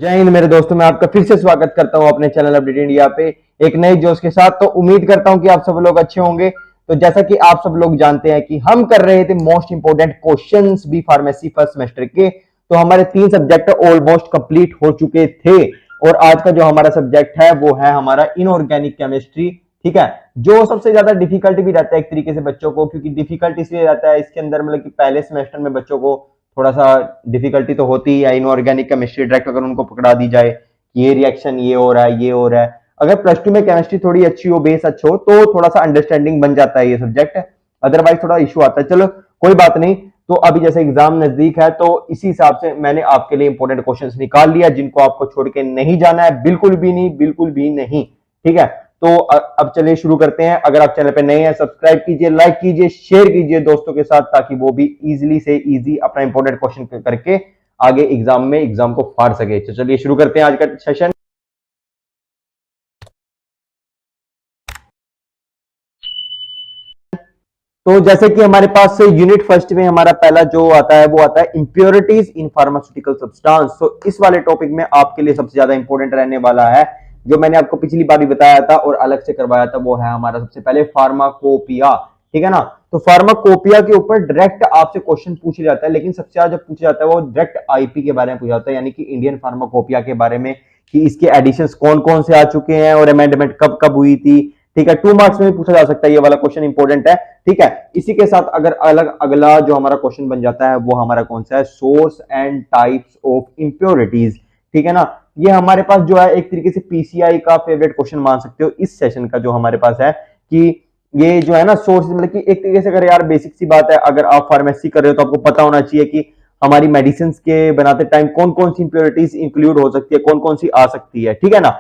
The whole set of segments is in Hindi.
जय हिंद मेरे दोस्तों, मैं आपका फिर से स्वागत करता हूं अपने चैनल अपडेट इंडिया पे एक नए जोश के साथ। तो उम्मीद करता हूं कि आप सब लोग अच्छे होंगे। तो जैसा कि आप सब लोग जानते हैं कि हम कर रहे थे most important questions B pharmacy first semester के। तो हमारे 3 सब्जेक्ट ऑलमोस्ट कंप्लीट हो चुके थे और आज का जो हमारा सब्जेक्ट है वो है हमारा इनऑर्गेनिक केमिस्ट्री। ठीक है, जो सबसे ज्यादा डिफिकल्ट भी रहता है एक तरीके से बच्चों को, क्योंकि डिफिकल्ट इसलिए रहता है इसके अंदर मतलब कि पहले सेमेस्टर में बच्चों को थोड़ा सा डिफिकल्टी तो होती है। इनऑर्गेनिक केमिस्ट्री डायरेक्ट अगर उनको पकड़ा दी जाए ये रिएक्शन ये हो रहा है ये हो रहा है, अगर प्लस टू में केमिस्ट्री थोड़ी अच्छी हो, बेस अच्छा हो, तो थोड़ा सा अंडरस्टैंडिंग बन जाता है ये सब्जेक्ट। अदरवाइज थोड़ा इशू आता है। चलो कोई बात नहीं। तो अभी जैसे एग्जाम नजदीक है तो इसी हिसाब से मैंने आपके लिए इंपॉर्टेंट क्वेश्चंस निकाल लिया जिनको आपको छोड़ के नहीं जाना है, बिल्कुल भी नहीं, बिल्कुल भी नहीं। ठीक है, तो अब चलिए शुरू करते हैं। अगर आप चैनल पे नए हैं सब्सक्राइब कीजिए, लाइक कीजिए, शेयर कीजिए दोस्तों के साथ, ताकि वो भी इजीली से इजी अपना इंपॉर्टेंट क्वेश्चन करके आगे एग्जाम में एग्जाम को फाड़ सके। तो चलिए शुरू करते हैं आज का सेशन। तो जैसे कि हमारे पास यूनिट फर्स्ट में हमारा पहला जो आता है वो आता है इंप्योरिटीज इन फार्मास्यूटिकल सब्सटेंस। तो इस वाले टॉपिक में आपके लिए सबसे ज्यादा इंपॉर्टेंट रहने वाला है, जो मैंने आपको पिछली बार भी बताया था और अलग से करवाया था, वो है हमारा सबसे पहले फार्माकोपिया। ठीक है ना, तो फार्माकोपिया के ऊपर डायरेक्ट आपसे क्वेश्चन पूछा जाता है, लेकिन सबसे ज्यादा जब पूछा जाता है वो डायरेक्ट आईपी के बारे में पूछा जाता है, यानी कि इंडियन फार्माकोपिया के बारे में, कि इसके एडिशंस कौन कौन से आ चुके हैं और अमेंडमेंट कब कब हुई थी। ठीक है, 2 मार्क्स में भी पूछा जा सकता है, ये वाला क्वेश्चन इंपॉर्टेंट है। ठीक है, इसी के साथ अगर अलग अगला जो हमारा क्वेश्चन बन जाता है वो हमारा कौन सा है, source and types of impurities. ठीक है ना, ये हमारे पास जो है एक तरीके से पीसीआई का फेवरेट क्वेश्चन मान सकते हो इस सेशन का जो हमारे पास है, कि ये जो है ना सोर्स, मतलब कि एक तरीके से अगर यार बेसिक सी बात है, अगर आप फार्मेसी कर रहे हो तो आपको पता होना चाहिए कि हमारी मेडिसिन के बनाते टाइम कौन कौन सी इंप्योरिटीज इंक्लूड हो सकती है, कौन कौन सी आ सकती है। ठीक है ना,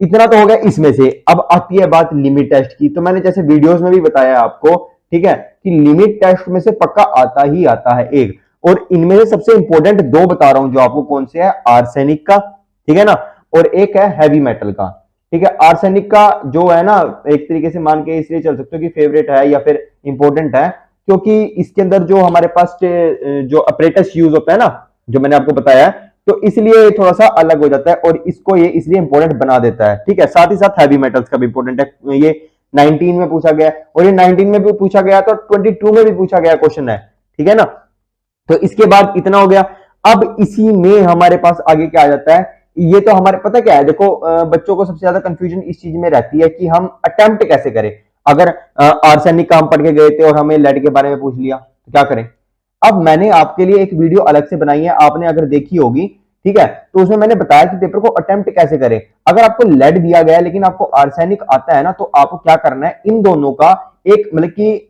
इतना तो हो गया इसमें से। अब आती है बात लिमिट टेस्ट की। तो मैंने जैसे वीडियोस में भी बताया आपको, ठीक है, कि लिमिट टेस्ट में से पक्का आता ही आता है एक, और इनमें से सबसे इंपॉर्टेंट 2 बता रहा हूं जो आपको, कौन से है, आर्सेनिक का, ठीक है ना, और एक है हैवी मेटल का। ठीक है, आर्सेनिक का जो है ना एक तरीके से मान के इसलिए चल सकते हो कि फेवरेट है या फिर इंपॉर्टेंट है, क्योंकि इसके अंदर जो हमारे पास जो अपरेटस यूज होता है ना, जो मैंने आपको बताया, तो इसलिए थोड़ा सा अलग हो जाता है और इसको ये इसलिए इंपॉर्टेंट बना देता है। ठीक है, साथ ही साथ हैवी मेटल्स का भी इंपॉर्टेंट है। ये 19 में पूछा गया और ये 19 में भी पूछा गया तो 22 में भी पूछा गया क्वेश्चन है। ठीक है ना, तो इसके बाद इतना हो गया। अब इसी में हमारे पास आगे क्या आ जाता है, ये तो हमारे पता क्या है, देखो बच्चों को सबसे ज्यादा कंफ्यूजन इस चीज में रहती है कि हम अटेम्प्ट कैसे करें। अगर आर्सेनिक का हम पढ़ के गए थे और हमें लेड के बारे में पूछ लिया तो क्या करें। अब मैंने आपके लिए एक वीडियो अलग से बनाई है, आपने अगर देखी होगी, ठीक है, तो उसमें मैंने बताया कि पेपर को अटेम्प्ट कैसे करें। अगर आपको लेड दिया गया है लेकिन आपको आर्सेनिक आता है ना, तो आपको क्या करना है, इन दोनों का एक मतलब कि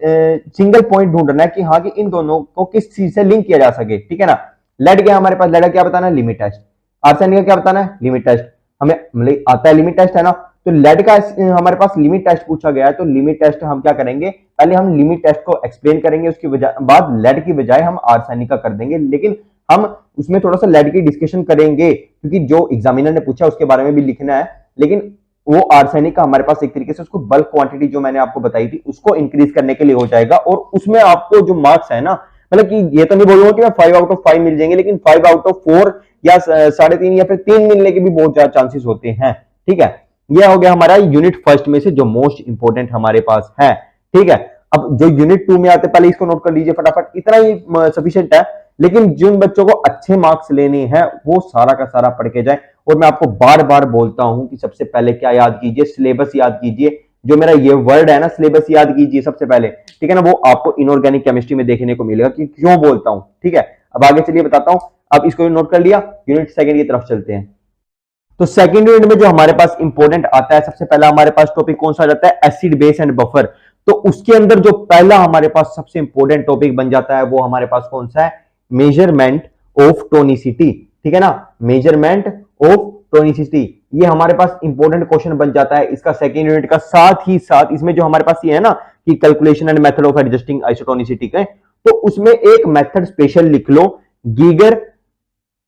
सिंगल पॉइंट ढूंढना है कि हाँ कि इन दोनों को किस चीज से लिंक किया जा सके। ठीक है ना, लेड क्या हमारे पास, लेड क्या बताना है, लिमिट टेस्ट। आर्सेनिक का क्या बताना है, लिमिट टेस्ट। हमें मतलब आता है लिमिट टेस्ट है ना, तो लेड का हमारे पास लिमिट टेस्ट पूछा गया है, तो लिमिट टेस्ट हम क्या करेंगे, पहले हम लिमिट टेस्ट को एक्सप्लेन करेंगे, उसके बाद लेड की बजाय हम आर्सेनिक का कर देंगे, लेकिन हम उसमें थोड़ा सा लेड की डिस्कशन करेंगे क्योंकि जो एग्जामिनर ने पूछा उसके बारे में भी लिखना है। लेकिन वो आर्सेनिक का हमारे पास एक तरीके से उसको बल्क क्वांटिटी जो मैंने आपको बताई थी उसको इंक्रीज करने के लिए हो जाएगा, और उसमें आपको जो मार्क्स है ना, मतलब कि ये तो नहीं बोलूंगा कि मैं 5 आउट ऑफ 5 मिल जाएंगे, लेकिन 5 आउट ऑफ 4 या 3.5 या फिर 3 मिलने के भी बहुत ज्यादा चांसेस होते हैं। ठीक है, यह हो गया हमारा यूनिट फर्स्ट में से जो मोस्ट इंपोर्टेंट हमारे पास है। ठीक है, अब जो यूनिट 2 में आते पहले इसको नोट कर लीजिए फटाफट, इतना ही सफिशिएंट है। लेकिन जिन बच्चों को अच्छे मार्क्स लेने हैं वो सारा का सारा पढ़ के जाए, और मैं आपको बार बार बोलता हूं कि सबसे पहले क्या याद कीजिए, सिलेबस याद कीजिए। जो मेरा ये वर्ड है ना सिलेबस याद कीजिए सबसे पहले। ठीक है ना, वो आपको इनऑर्गेनिक केमिस्ट्री में देखने को मिलेगा कि क्यों बोलता हूं। ठीक है, अब आगे चलिए बताता हूं। अब इसको नोट कर लिया, यूनिट सेकंड की तरफ चलते हैं। तो सेकंड यूनिट में जो हमारे पास इंपॉर्टेंट आता है, सबसे पहला हमारे पास टॉपिक कौन सा आ जाता है, एसिड बेस एंड बफर। तो उसके अंदर जो पहला हमारे पास सबसे इंपॉर्टेंट टॉपिक बन जाता है वो हमारे पास कौन सा है, मेजरमेंट ऑफ टोनिसिटी। ठीक है ना, मेजरमेंट ऑफ टोनिसिटी, ये हमारे पास इंपॉर्टेंट क्वेश्चन बन जाता है इसका सेकंड यूनिट का। साथ ही साथ इसमें जो हमारे पास ये है ना कि calculation and method of adjusting isotonicity के, तो उसमें एक मेथड स्पेशल लिख लो, गीगर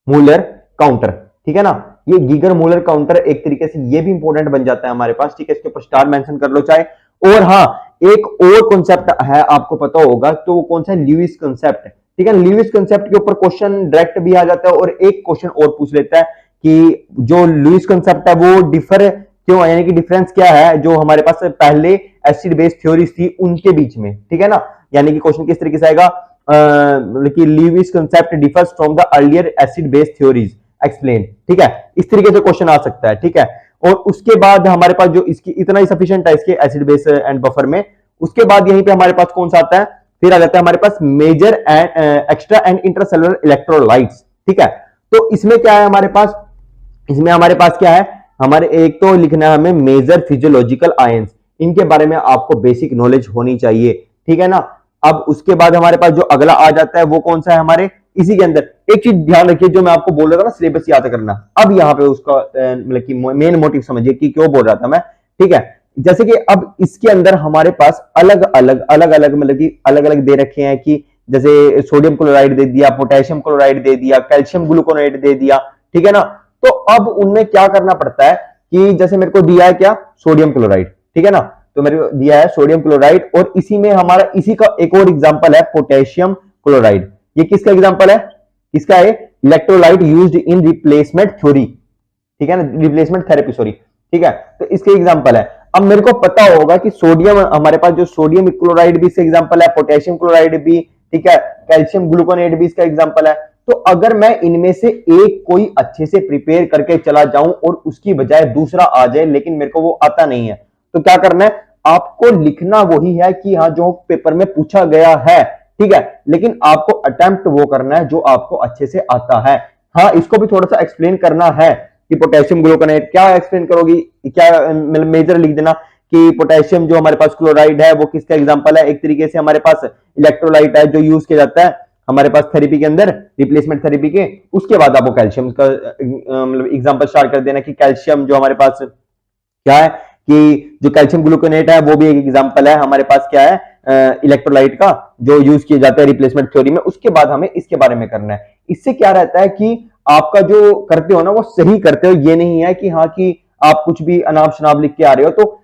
मूलर काउंटर। ठीक है ना, ये गीगर मूलर काउंटर एक तरीके से ये भी इंपॉर्टेंट बन जाता है हमारे पास। ठीक है, इसके ऊपर स्टार मेंशन कर लो चाहे। और हाँ, एक और कॉन्सेप्ट है आपको पता होगा, तो वो कौन सा है, ल्यूइस कॉन्सेप्ट। ठीक है, ल्यूइस कॉन्सेप्ट के ऊपर क्वेश्चन डायरेक्ट भी आ जाता है और एक क्वेश्चन और पूछ लेता है कि जो लुईस कॉन्सेप्ट है वो डिफर क्यों, यानी कि डिफरेंस क्या है जो हमारे पास पहले एसिड बेस थ्योरीज थी उनके बीच में, ठीक है ना। यानी कि क्वेश्चन किस तरीके से आएगा कि Lewis concept differs from the earlier acid base theories explain, ठीक है, इस तरीके से क्वेश्चन आ सकता है, ठीक है। और उसके बाद हमारे पास जो इसकी इतना ही सफिशिएंट है इसके एसिड बेस एंड बफर में। उसके बाद यहीं पे हमारे पास कौन सा आता है, फिर आ जाता है हमारे पास major and extra and intracellular electrolytes, ठीक है। तो इसमें क्या है हमारे पास, इसमें हमारे पास क्या है, हमारे एक तो लिखना है हमें मेजर फिजियोलॉजिकल आयंस, इनके बारे में आपको बेसिक नॉलेज होनी चाहिए, ठीक है ना। अब उसके बाद हमारे पास जो अगला आ जाता है वो कौन सा है हमारे इसी के अंदर, एक चीज ध्यान रखिए जो मैं आपको बोल रहा था ना सिलेबस याद करना, अब यहाँ पे उसका मतलब कि मेन मोटिव समझिए कि क्यों बोल रहा था मैं, ठीक है। जैसे कि अब इसके अंदर हमारे पास अलग अलग मतलब कि अलग अलग दे रखे हैं कि जैसे सोडियम क्लोराइड दे दिया, पोटेशियम क्लोराइड दे दिया, कैल्शियम ग्लूकोनेट दे दिया, ठीक है ना। तो अब उनमें क्या करना पड़ता है कि जैसे मेरे को दिया है क्या, सोडियम क्लोराइड, ठीक है ना, तो मेरे को दिया है सोडियम क्लोराइड और इसी में हमारा इसी का एक और एग्जांपल है पोटेशियम क्लोराइड। ये किसका एग्जांपल है, इसका है electrolyte used in replacement theory, ठीक है ना, रिप्लेसमेंट थेरेपी सॉरी, ठीक है। तो इसके एग्जांपल है। अब मेरे को पता होगा कि सोडियम, हमारे पास जो सोडियम क्लोराइड भी इसका एग्जांपल है, पोटेशियम क्लोराइड भी, ठीक है, कैल्शियम ग्लूकोनेट भी इसका एग्जांपल है। तो अगर मैं इनमें से एक कोई अच्छे से प्रिपेयर करके चला जाऊं और उसकी बजाय दूसरा आ जाए लेकिन मेरे को वो आता नहीं है, तो क्या करना है, आपको लिखना वही है कि हाँ जो पेपर में पूछा गया है, ठीक है, लेकिन आपको अटेम्प्ट वो करना है जो आपको अच्छे से आता है। हाँ इसको भी थोड़ा सा एक्सप्लेन करना है कि पोटेशियम ग्लूकोनेट क्या एक्सप्लेन करोगी, क्या मतलब मेजर लिख देना कि पोटेशियम जो हमारे पास क्लोराइड है वो किसका एग्जांपल है, एक तरीके से हमारे पास इलेक्ट्रोलाइट है जो यूज किया जाता है हमारे पास थेरेपी के अंदर, रिप्लेसमेंट थेरेपी के। उसके बाद आपको कैल्शियम का मतलब एग्जांपल स्टार्ट कर देना कि कैल्शियम जो हमारे पास क्या है, कि जो कैल्शियम ग्लूकोनेट है वो भी एक एग्जांपल है हमारे पास क्या है, इलेक्ट्रोलाइट का जो यूज किए जाते हैं रिप्लेसमेंट थ्योरी में। उसके बाद हमें इसके बारे में करना है। इससे क्या रहता है कि आपका जो करते हो ना वो सही करते हो, ये नहीं है कि हाँ कि आप कुछ भी अनाप शनाप लिख के आ रहे हो। तो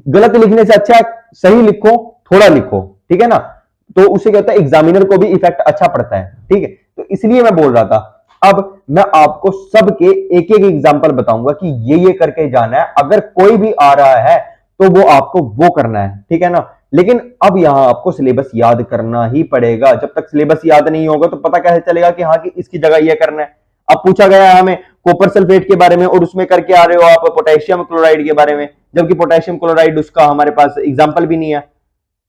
गलत लिखने से अच्छा सही लिखो, थोड़ा लिखो, ठीक है ना, तो उससे क्या होता है एग्जामिनर को भी इफेक्ट अच्छा पड़ता है, ठीक है। तो इसलिए मैं बोल रहा था। अब मैं आपको सबके एक एक एग्जांपल बताऊंगा कि ये करके जाना है, अगर कोई भी आ रहा है तो वो आपको वो करना है, ठीक है ना। लेकिन अब यहां आपको सिलेबस याद करना ही पड़ेगा, जब तक सिलेबस याद नहीं होगा तो पता कैसे चलेगा कि हाँ कि इसकी जगह ये करना है। अब पूछा गया है हमें कॉपर सल्फेट के बारे में और उसमें करके आ रहे हो आप पोटेशियम क्लोराइड के बारे में, जबकि पोटेशियम क्लोराइड उसका हमारे पास एग्जाम्पल भी नहीं है।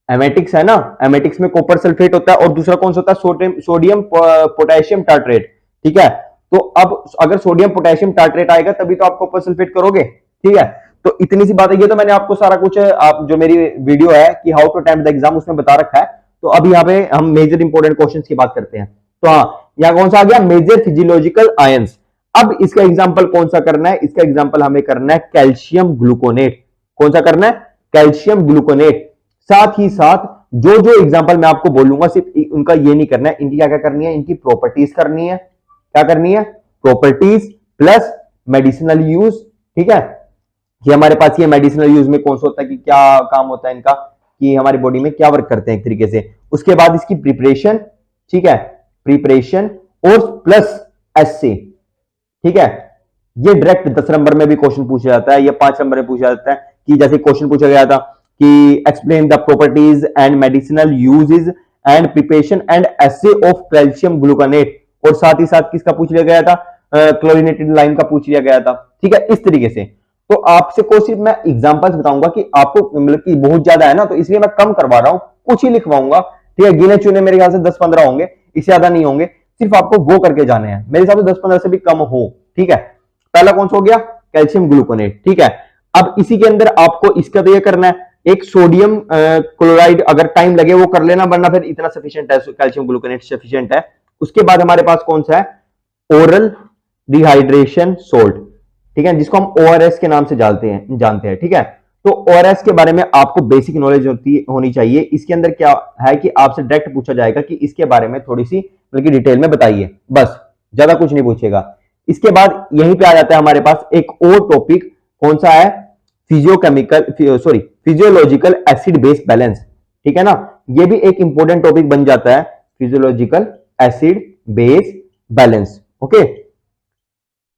एमेटिक्स है ना, एमेटिक्स में कॉपर सल्फेट होता है और दूसरा कौन सा होता है, सोडियम पोटेशियम टार्ट्रेट, ठीक है। तो अब अगर सोडियम पोटेशियम टार्ट्रेट आएगा तभी तो आप कॉपर सल्फेट करोगे, ठीक है। तो इतनी सी बात है, ये तो मैंने आपको सारा कुछ आप जो मेरी वीडियो है कि how to attempt the exam उसमें बता रखा है। तो अब यहाँ पे हम मेजर इंपोर्टेंट क्वेश्चंस की बात करते हैं। तो हाँ यहाँ कौन सा आ गया, मेजर फिजियोलॉजिकल आयंस। अब इसका एग्जाम्पल कौन सा करना है, इसका एग्जाम्पल हमें करना है कैल्शियम ग्लूकोनेट। कौन सा करना है, कैल्शियम ग्लूकोनेट। साथ ही साथ जो जो एग्जाम्पल मैं आपको बोलूंगा सिर्फ उनका ये नहीं करना है, इनकी क्या क्या करनी है, इनकी प्रॉपर्टीज करनी है। क्या करनी है, प्रॉपर्टीज प्लस मेडिसिनल यूज, ठीक है, कि हमारे पास ये मेडिसिनल यूज में कौन सा होता है, कि क्या काम होता है इनका, कि हमारी बॉडी में क्या वर्क करते हैं एक तरीके से। उसके बाद इसकी प्रिपरेशन, ठीक है, प्रिपरेशन और प्लस एसए, ठीक है। ये डायरेक्ट 10 नंबर में भी क्वेश्चन पूछा जाता है, या 5 नंबर में पूछा जाता है। कि जैसे क्वेश्चन पूछा गया था कि explain the properties and medicinal uses and preparation and essay of calcium gluconate, और साथ ही साथ किसका पूछ लिया गया था, क्लोरीनेटेड लाइम का पूछ लिया गया था, ठीक है, इस तरीके से। तो आपसे को सिर्फ मैं एग्जांपल्स बताऊंगा कि आपको मतलब कि बहुत ज्यादा है ना, तो इसलिए मैं कम करवा रहा हूं, कुछ ही लिखवाऊंगा, ठीक है। गिने चुने मेरे ख्याल से 10-15 होंगे, इससे ज्यादा नहीं होंगे। सिर्फ आपको वो करके जाने हैं, मेरे हिसाब से 10-15 से भी कम हो, ठीक है। पहला कौन सा हो गया, कैल्शियम ग्लूकोनेट, ठीक है। अब इसी के अंदर आपको इसका तो ये करना है, एक सोडियम क्लोराइड, अगर टाइम लगे वो कर लेना, वरना फिर इतना सफिशिएंट है, कैल्शियम ग्लूकोनेट सफिशिएंट है। उसके बाद हमारे पास कौन सा है, ओरल डिहाइड्रेशन सोल्ट, ठीक है, जिसको हम ओआरएस के नाम से जानते हैं, ठीक है। तो ओआरएस के बारे में आपको बेसिक नॉलेज होनी चाहिए। इसके अंदर क्या है कि आपसे डायरेक्ट पूछा जाएगा कि इसके बारे में थोड़ी सी बल्कि डिटेल में बताइए, बस, ज्यादा कुछ नहीं पूछेगा। इसके बाद यहीं पे आ जाता है हमारे पास एक और टॉपिक, कौन सा है, फिजियोलॉजिकल एसिड बेस बैलेंस, ठीक है ना। ये भी एक इंपॉर्टेंट टॉपिक बन जाता है, physiological acid base balance, okay.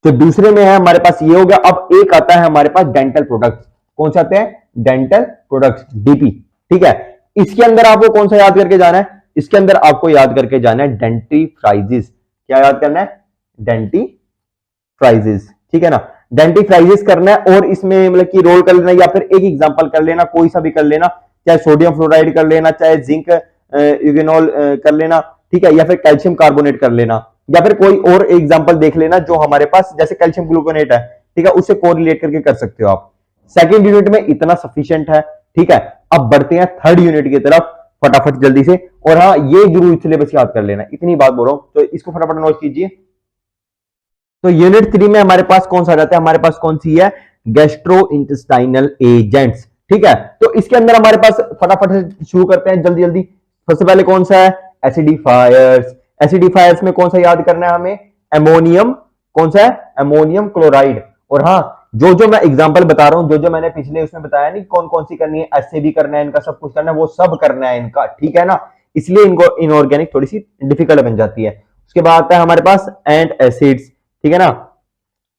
तो दूसरे में है हमारे पास ये हो गया। अब एक आता है हमारे पास डेंटल प्रोडक्ट्स। कौन से आते हैं? Dental products, DP. ठीक है, इसके अंदर आपको कौन सा याद करके जाना है? इसके अंदर आपको याद करके जाना है डेंटिफ्राइजिस। क्या याद करना है? डेंटिफ्राइजिस। ठीक है ना, डेंटिफ्राइजिस करना है। और इसमें मतलब कि रोल कर लेना या फिर एक एग्जांपल कर लेना, कोई सा भी कर लेना, चाहे सोडियम फ्लोराइड कर लेना, चाहे जिंक यूगेनॉल कर लेना, ठीक है, या फिर कैल्शियम कार्बोनेट कर लेना, या फिर कोई और एग्जांपल देख लेना जो हमारे पास, जैसे कैल्शियम ग्लूकोनेट है, ठीक है, उससे कोरिलेट करके कर सकते हो आप। सेकेंड यूनिट में इतना सफिशिएंट है। ठीक है, अब बढ़ते हैं थर्ड यूनिट की तरफ फटाफट जल्दी से। और हाँ, ये जरूर सिलेबस याद कर लेना, इतनी बात बोल रहा हूं तो इसको फटाफट नोट कीजिए। तो यूनिट 3 में हमारे पास कौन सा आ जाता है? हमारे पास कौन सी है? Gastro intestinal agents. ठीक है, तो इसके अंदर हमारे पास फटाफट से शुरू करते हैं जल्दी जल्दी। सबसे पहले कौन सा है? एसिडिफायर्स। एसिडिफायर्स में कौन सा याद करना है हमें? अमोनियम। कौन सा है? Ammonium chloride. और हाँ, जो जो मैं एग्जांपल बता रहा हूं, जो जो मैंने पिछले उसमें बताया नहीं कौन कौन सी करनी है, ऐसे भी करना है, इनका सब कुछ करना है, वो सब करना है इनका। ठीक है ना, इसलिए इनको इनऑर्गेनिक थोड़ी सी डिफिकल्ट बन जाती है। उसके बाद आता है हमारे पास एंट एसिड्स। ठीक है ना,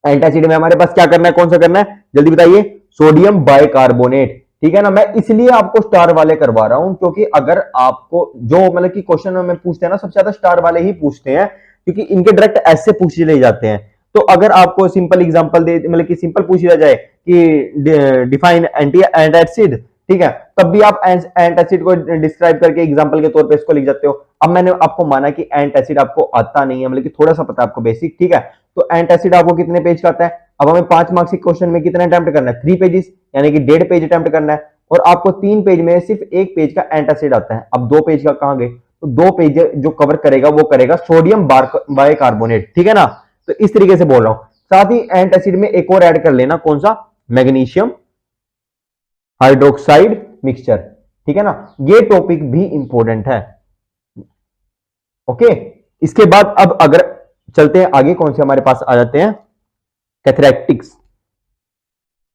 एंटासिड में हमारे पास क्या करना है? कौन सा करना है? जल्दी बताइए। Sodium bicarbonate. ठीक है ना, मैं इसलिए आपको स्टार वाले करवा रहा हूं क्योंकि अगर आपको जो मतलब कि क्वेश्चन में पूछते हैं ना, सबसे ज्यादा स्टार वाले ही पूछते हैं, क्योंकि इनके डायरेक्ट ऐसे पूछ ले जाते हैं। तो अगर आपको सिंपल एग्जांपल दे, मतलब कि सिंपल पूछ लिया जाए कि डिफाइन एंटासिड, ठीक है, तब भी आप एंटासिड को डिस्क्राइब करके एग्जांपल के तौर पे इसको लिख जाते हो। अब मैंने आपको माना कि एंटासिड आपको आता नहीं है, मतलब कि थोड़ा सा पता है आपको बेसिक, ठीक है, तो एंटासिड आपको कितने पेज का आता है? अब हमें 5 मार्क्स के क्वेश्चन में कितना अटेम्प्ट करना है? 3 पेजेस, यानी कि 1.5 पेज अटेम्प्ट करना है। और आपको 3 पेज में सिर्फ 1 पेज का एंटासिड आता है। अब 2 पेज का कहां गए? तो 2 पेज जो कवर करेगा वो करेगा सोडियम बाइकार्बोनेट। ठीक है ना, तो इस तरीके से बोल रहा हूं। साथ ही एंटासिड में एक और ऐड कर लेना, कौन सा? Magnesium hydroxide mixture. ठीक है ना, ये टॉपिक भी इंपॉर्टेंट है। ओके, इसके बाद अब अगर चलते हैं आगे, कौन से हमारे पास आ जाते हैं? कैथरेक्टिक्स।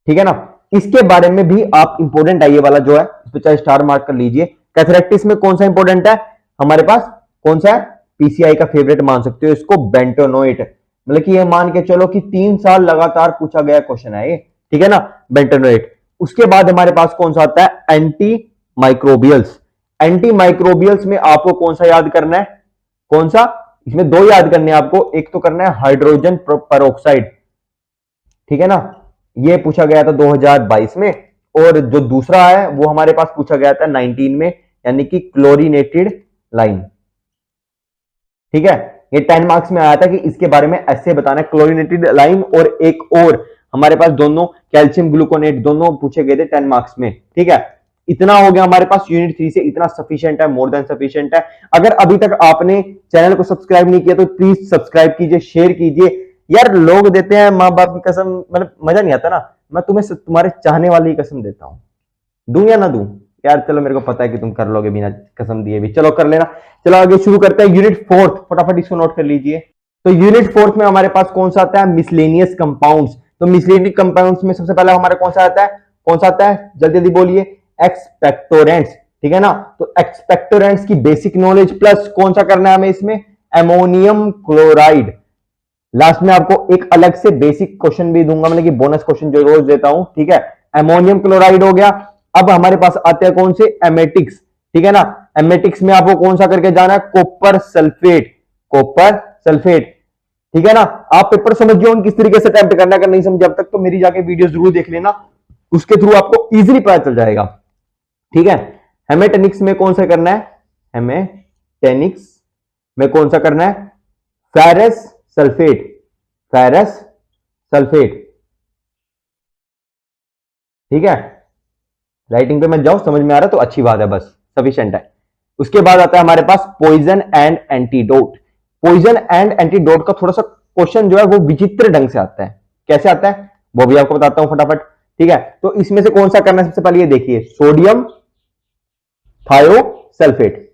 ठीक है ना, इसके बारे में भी आप इंपॉर्टेंट है, ये वाला जो है इस पे चाहे स्टार मार्क कर लीजिए। कैथरेक्टिक्स में कौन सा इंपॉर्टेंट है हमारे पास? कौन सा है? पीसीआई का फेवरेट मान सकते हो इसको, बेंटोनोइट। मतलब कि ये मान के चलो कि 3 साल लगातार पूछा गया क्वेश्चन है ये। ठीक है ना, बेंटोनोइट। उसके बाद हमारे पास कौन सा आता है? Anti microbials. एंटी माइक्रोबियल्स में आपको कौन सा याद करना है? कौन सा? इसमें 2 याद करने हैं आपको। एक तो करना है हाइड्रोजन पेरोक्साइड। ठीक है ना, ये पूछा गया था 2022 में। और जो दूसरा है वो हमारे पास पूछा गया था 19 में, यानी कि क्लोरीनेटेड लाइम। ठीक है, ये 10 मार्क्स में आया था कि इसके बारे में ऐसे बताना है, क्लोरीनेटेड लाइम और एक और हमारे पास दोनों कैल्शियम ग्लूकोनेट, दोनों पूछे गए थे 10 मार्क्स में। ठीक है, इतना हो गया हमारे पास यूनिट 3 से, इतना सफिशिएंट है, मोर देन सफिशिएंट है। अगर अभी तक आपने चैनल को सब्सक्राइब नहीं किया तो प्लीज सब्सक्राइब कीजिए, शेयर कीजिए। यार लोग देते हैं माँ बाप की कसम, मतलब मजा नहीं आता ना। मैं तुम्हें तुम्हारे चाहने वाली की कसम देता हूं, दूं या ना दूं? यार चलो, मेरे को पता है कि तुम कर लोगे बिना कसम दिए भी, चलो कर लेना। चलो आगे शुरू करते हैं यूनिट 4, फटाफट इसको नोट कर लीजिए। तो यूनिट 4 में हमारे पास कौन सा आता है? Miscellaneous compounds. तो मिसलेनियस कंपाउंड्स में सबसे पहले हमारा कौन सा आता है? कौन सा आता है? जल्दी जल्दी बोलिए। एक्सपेक्टोरेंट्स। ठीक है ना, तो एक्सपेक्टोरेंट्स की बेसिक नॉलेज प्लस कौन सा करना है हमें इसमें? Ammonium chloride. लास्ट में आपको एक अलग से बेसिक क्वेश्चन भी दूंगा, मतलब कि बोनस क्वेश्चन जो रोज देता हूं। ठीक है, अमोनियम क्लोराइड हो गया। अब हमारे पास आते हैं कौन से? एमेटिक्स। ठीक है ना, एमेटिक्स में आपको कौन सा करके जाना है? Copper sulphate. Copper sulphate. ठीक है ना, आप पेपर समझिए किस तरीके से अटेम्प्ट करना है। अगर नहीं समझे अब तक तो मेरी जाके वीडियो जरूर देख लेना, उसके थ्रू आपको इजीली पता चल जाएगा। ठीक है, हेमेटेनिक्स में कौन सा करना है? हेमेटेनिक्स में कौन सा करना है? Ferrous sulphate. Ferrous sulphate. ठीक है, राइटिंग पे मत जाओ, समझ में आ रहा तो अच्छी बात है, बस सफिशिएंट है। उसके बाद आता है हमारे पास poison and antidote. Poison and antidote का थोड़ा सा क्वेश्चन जो है वो विचित्र ढंग से आता है। कैसे आता है वो भी आपको बताता हूं फटाफट। ठीक है, तो इसमें से कौन सा करना है? सबसे पहले ये देखिए, सोडियम थायोसल्फेट।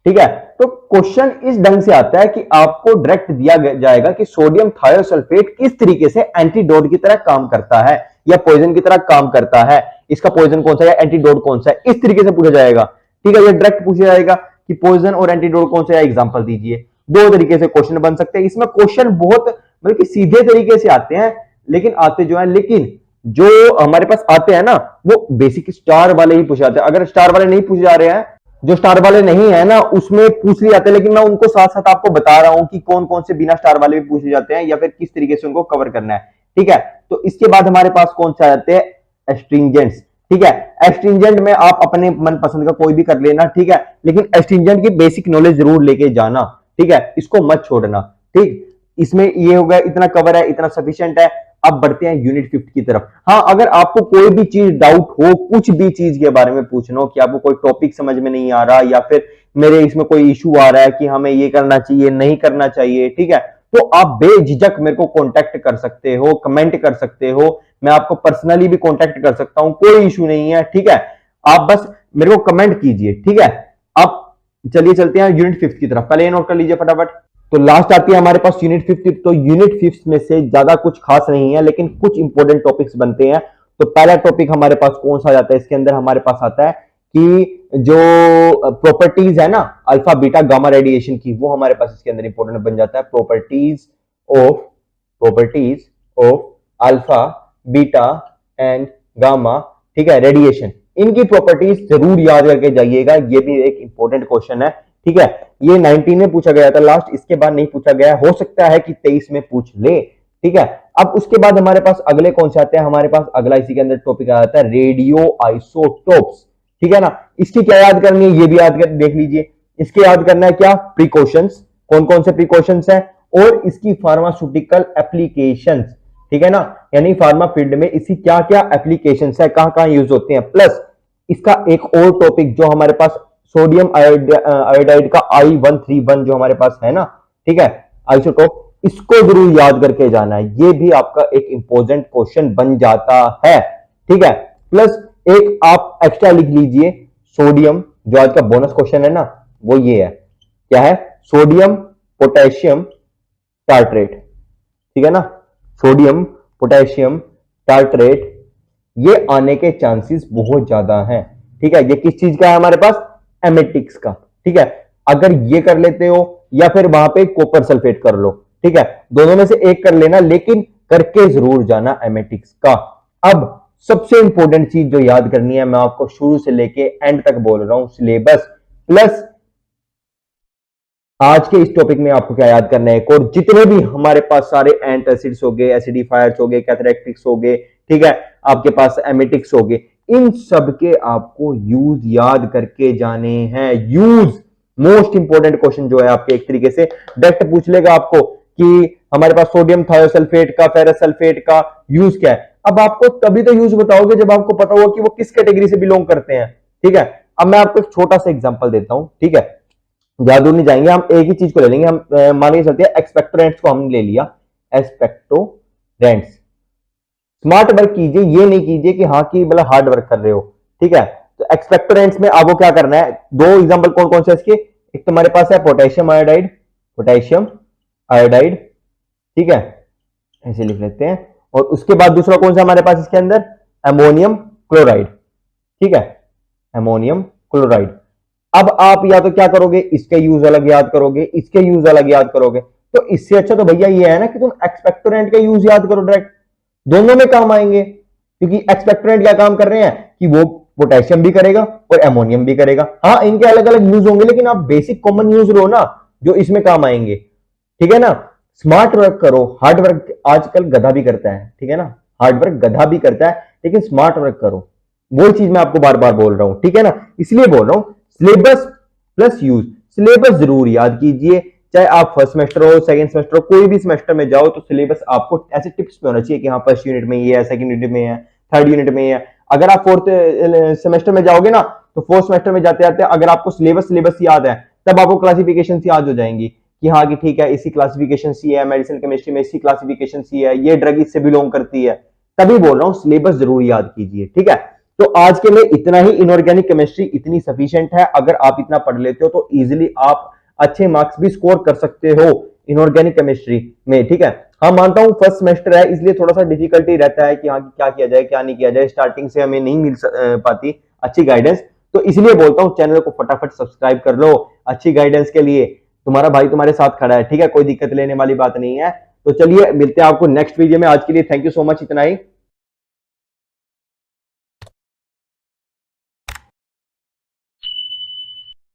ठीक है, तो क्वेश्चन इस ढंग से आता है कि आपको डायरेक्ट दिया जाएगा कि सोडियम थायोसल्फेट किस तरीके से एंटीडोट की तरह काम करता है या पॉइजन की तरह काम करता है। इसका पॉइजन कौन सा है, एंटीडोट कौन सा है, इस तरीके से पूछा जाएगा। ठीक है, ये डायरेक्ट पूछा जाएगा कि पॉइजन और एंटीडोट कौन सा है, एग्जांपल दीजिए। 2 तरीके से क्वेश्चन बन सकते हैं। इसमें क्वेश्चन बहुत मतलब कि सीधे तरीके से आते हैं, लेकिन आते जो है, लेकिन जो हमारे पास आते हैं ना वो बेसिक स्टार वाले ही पूछे जाते हैं। अगर स्टार वाले नहीं पूछे जा रहे हैं, जो स्टार वाले नहीं है ना उसमें पूछ लिए जाते हैं, लेकिन मैं उनको साथ साथ आपको बता रहा हूं कि कौन कौन से बिना स्टार वाले भी पूछे जाते हैं या फिर किस तरीके से उनको कवर करना है। ठीक है, तो इसके बाद हमारे पास कौन सा आते हैं, एस्ट्रिंजेंट्स। ठीक है, एस्ट्रिंजेंट में आप अपने मनपसंद का कोई भी कर लेना, ठीक है, लेकिन एस्ट्रिंजेंट की बेसिक नॉलेज जरूर लेके जाना। ठीक है, इसको मत छोड़ना। ठीक, इसमें ये हो गया, इतना कवर है, इतना सफिशिएंट है। अब बढ़ते हैं यूनिट 5 की तरफ। हाँ, अगर आपको कोई भी चीज डाउट हो, कुछ भी चीज के बारे में पूछना हो कि आपको कोई टॉपिक समझ में नहीं आ रहा या फिर मेरे इसमें कोई इशू आ रहा है कि हमें ये करना चाहिए नहीं करना चाहिए, ठीक है, तो आप बेझिझक मेरे को कांटेक्ट कर सकते हो, कमेंट कर सकते हो, मैं आपको पर्सनली भी कांटेक्ट कर सकता हूं, कोई इशू नहीं है। ठीक है, आप बस मेरे को कमेंट कीजिए। ठीक है, अब चलिए चलते हैं यूनिट 5 की तरफ। पहले ये नोट कर लीजिए फटाफट। तो लास्ट आती है हमारे पास यूनिट 5। तो यूनिट 5 में से ज्यादा कुछ खास नहीं है, लेकिन कुछ इंपॉर्टेंट टॉपिक्स बनते हैं। तो पहला टॉपिक हमारे पास कौन सा जाता है, इसके अंदर हमारे पास आता है कि जो प्रॉपर्टीज है ना अल्फा बीटा गामा रेडिएशन की, वो हमारे पास इसके अंदर इंपॉर्टेंट बन जाता है। Properties of alpha beta and gamma, ठीक है, रेडिएशन, इनकी प्रॉपर्टीज जरूर याद करके जाइएगा, ये भी एक इंपॉर्टेंट क्वेश्चन है। ठीक है, ये 19 में पूछा गया था लास्ट, इसके बाद नहीं पूछा गया, हो सकता है कि 23 में पूछ ले। ठीक है, अब उसके बाद हमारे पास अगले कौन से आते हैं, हमारे पास अगला इसी के अंदर टॉपिक आ जाता है रेडियो आइसोटोप्स। ठीक है ना, इसकी क्या याद करनी है, ये भी याद कर देख लीजिए। इसके याद करना है क्या, प्रिकॉशंस, कौन कौन से प्रिकॉशंस हैं, और इसकी फार्मास्यूटिकल एप्लीकेशंस। ठीक है ना, यानी फार्मा फील्ड में इसकी क्या क्या एप्लीकेशंस है, कहां कहां यूज होते हैं। प्लस इसका एक और टॉपिक जो हमारे पास सोडियम आयोडाइड का I131 जो हमारे पास है ना, ठीक है, आइसोटोप, इसको जरूर याद करके जाना है, ये भी आपका एक इंपॉर्टेंट क्वेश्चन बन जाता है। ठीक है, प्लस एक आप एक्स्ट्रा लिख लीजिए सोडियम, जो आज का बोनस क्वेश्चन है ना, वो ये है, क्या है, सोडियम पोटेशियम टार्ट्रेट। ठीक है ना, सोडियम पोटेशियम टार्ट्रेट, ये आने के चांसेस बहुत ज्यादा हैं। ठीक है, ये किस चीज का है हमारे पास, एमेटिक्स का। ठीक है, अगर ये कर लेते हो या फिर वहां पे कॉपर सल्फेट कर लो, ठीक है, दोनों में से एक कर लेना, लेकिन करके जरूर जाना एमेटिक्स का। अब सबसे इंपॉर्टेंट चीज जो याद करनी है, मैं आपको शुरू से लेके एंड तक बोल रहा हूं, सिलेबस प्लस आज के इस टॉपिक में आपको क्या याद करना है, एक और जितने भी हमारे पास सारे एंटासिड्स हो गए, एसिडिफायर्स हो गए, कैथरेटिक्स हो गए, ठीक है, आपके पास एमिटिक्स हो गए, इन सब के आपको यूज याद करके जाने हैं। यूज मोस्ट इंपॉर्टेंट क्वेश्चन जो है आपके एक तरीके से डायरेक्ट पूछ लेगा आपको कि हमारे पास सोडियम थायोसल्फेट का, फेरस सल्फेट का यूज क्या है। अब आपको तभी तो यूज बताओगे जब आपको पता होगा कि वो किस कैटेगरी से बिलोंग करते हैं। ठीक है, अब मैं आपको एक छोटा सा एग्जांपल देता हूं। ठीक है, ज्यादा दूर नहीं जाएंगे, हम एक ही चीज को ले लेंगे। हम मान के चलते हैं एक्सपेक्टोरेंट्स को हमने ले लिया, एक्सपेक्टोरेंट्स, स्मार्ट वर्क कीजिए, ये नहीं कीजिए कि हाँ की मतलब हार्ड वर्क कर रहे हो। ठीक है, तो एक्सपेक्टोरेंट्स में आपको क्या करना है, दो एग्जांपल कौन कौन से इसके, एक तुम्हारे पास है पोटेशियम आयोडाइड, पोटेशियम आयोडाइड, ठीक है, ऐसे लिख लेते हैं, और उसके बाद दूसरा कौन सा हमारे पास इसके अंदर, अमोनियम क्लोराइड। ठीक है, अमोनियम क्लोराइड। अब आप या तो क्या करोगे, इसके यूज अलग याद करोगे, इसके यूज अलग याद करोगे, तो इससे अच्छा तो भैया ये है ना कि तुम एक्सपेक्टोरेंट का यूज याद करो डायरेक्ट, दोनों में काम आएंगे। क्योंकि एक्सपेक्टोरेंट क्या काम कर रहे हैं कि वो पोटेशियम भी करेगा और अमोनियम भी करेगा। हाँ, इनके अलग अलग यूज होंगे, लेकिन आप बेसिक कॉमन यूज लो ना जो इसमें काम आएंगे। ठीक है ना, स्मार्ट वर्क करो, हार्ड वर्क आजकल गधा भी करता है। ठीक है ना, हार्ड वर्क गधा भी करता है, लेकिन स्मार्ट वर्क करो, वो चीज मैं आपको बार बार बोल रहा हूं। ठीक है ना, इसलिए बोल रहा हूं सिलेबस प्लस यूज। सिलेबस जरूर याद कीजिए, चाहे आप फर्स्ट सेमेस्टर हो, सेकंड सेमेस्टर हो, कोई भी सेमेस्टर में जाओ, तो सिलेबस आपको ऐसे टिप्स में होना चाहिए कि हाँ फर्स्ट यूनिट में ये है, सेकंड यूनिट में है, थर्ड यूनिट में है। अगर आप फोर्थ सेमेस्टर में जाओगे ना, तो फोर्थ सेमेस्टर में जाते जाते अगर आपको सिलेबस याद है, तब आपको क्लासिफिकेशन याद हो जाएंगी कि हाँ कि ठीक है, इसी क्लासिफिकेशन सी है, मेडिसिन केमिस्ट्री में इसी क्लासिफिकेशन सी है, ये ड्रग इससे बिलोंग करती है। तभी बोल रहा हूँ सिलेबस जरूर याद कीजिए। ठीक है, तो आज के लिए इतना ही। इनऑर्गेनिक केमिस्ट्री इतनी सफिशिएंट है, अगर आप इतना पढ़ लेते हो तो इजीली आप अच्छे मार्क्स भी स्कोर कर सकते हो इनऑर्गेनिक केमिस्ट्री में। ठीक है, हाँ मानता हूं फर्स्ट सेमेस्टर है, इसलिए थोड़ा सा डिफिकल्टी रहता है कि हाँ क्या किया जाए क्या नहीं किया जाए, स्टार्टिंग से हमें नहीं मिल पाती अच्छी गाइडेंस। तो इसलिए बोलता हूं चैनल को फटाफट सब्सक्राइब कर लो, अच्छी गाइडेंस के लिए तुम्हारा भाई तुम्हारे साथ खड़ा है। ठीक है, कोई दिक्कत लेने वाली बात नहीं है। तो चलिए मिलते हैं आपको नेक्स्ट वीडियो में। आज के लिए थैंक यू सो मच, इतना ही।